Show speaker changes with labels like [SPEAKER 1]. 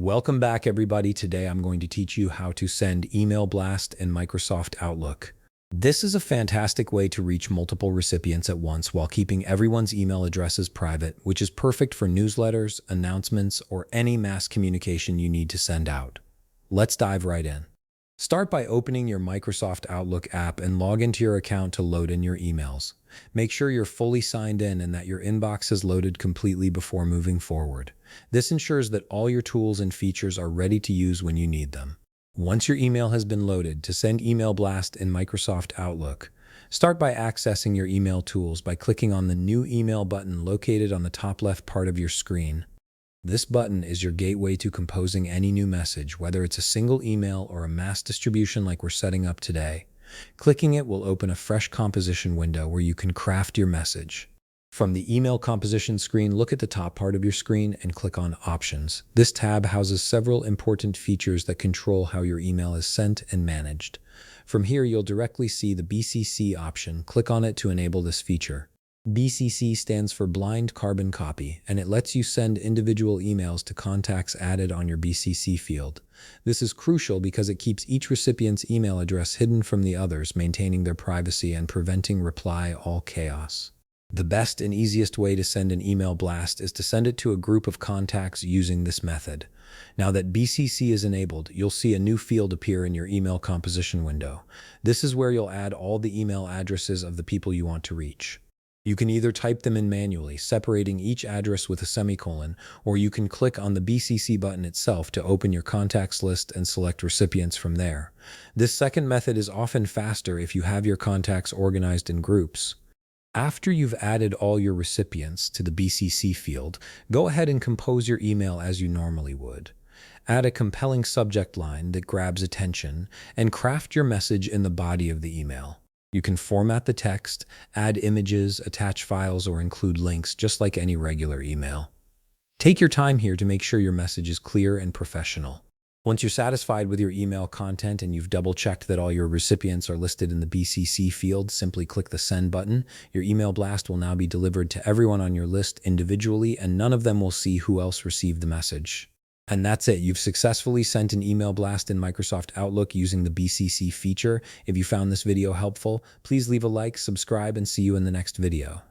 [SPEAKER 1] Welcome back, everybody. Today I'm going to teach you how to send email blast in Microsoft Outlook. This is a fantastic way to reach multiple recipients at once while keeping everyone's email addresses private, which is perfect for newsletters, announcements, or any mass communication you need to send out. Let's dive right in. Start by opening your Microsoft Outlook app and log into your account to load in your emails. Make sure you're fully signed in and that your inbox is loaded completely before moving forward. This ensures that all your tools and features are ready to use when you need them. Once your email has been loaded, to send email blast in Microsoft Outlook, start by accessing your email tools by clicking on the New Email button located on the top left part of your screen. This button is your gateway to composing any new message, whether it's a single email or a mass distribution like we're setting up today. Clicking it will open a fresh composition window where you can craft your message. From the email composition screen, look at the top part of your screen and click on Options. This tab houses several important features that control how your email is sent and managed. From here, you'll directly see the BCC option. Click on it to enable this feature. BCC stands for Blind Carbon Copy, and it lets you send individual emails to contacts added on your BCC field. This is crucial because it keeps each recipient's email address hidden from the others, maintaining their privacy and preventing reply all chaos. The best and easiest way to send an email blast is to send it to a group of contacts using this method. Now that BCC is enabled, you'll see a new field appear in your email composition window. This is where you'll add all the email addresses of the people you want to reach. You can either type them in manually, separating each address with a semicolon, or you can click on the BCC button itself to open your contacts list and select recipients from there. This second method is often faster if you have your contacts organized in groups. After you've added all your recipients to the BCC field, go ahead and compose your email as you normally would. Add a compelling subject line that grabs attention, and craft your message in the body of the email. You can format the text, add images, attach files, or include links, just like any regular email. Take your time here to make sure your message is clear and professional. Once you're satisfied with your email content and you've double-checked that all your recipients are listed in the BCC field, simply click the Send button. Your email blast will now be delivered to everyone on your list individually, and none of them will see who else received the message. And that's it. You've successfully sent an email blast in Microsoft Outlook using the BCC feature. If you found this video helpful, please leave a like, subscribe, and see you in the next video.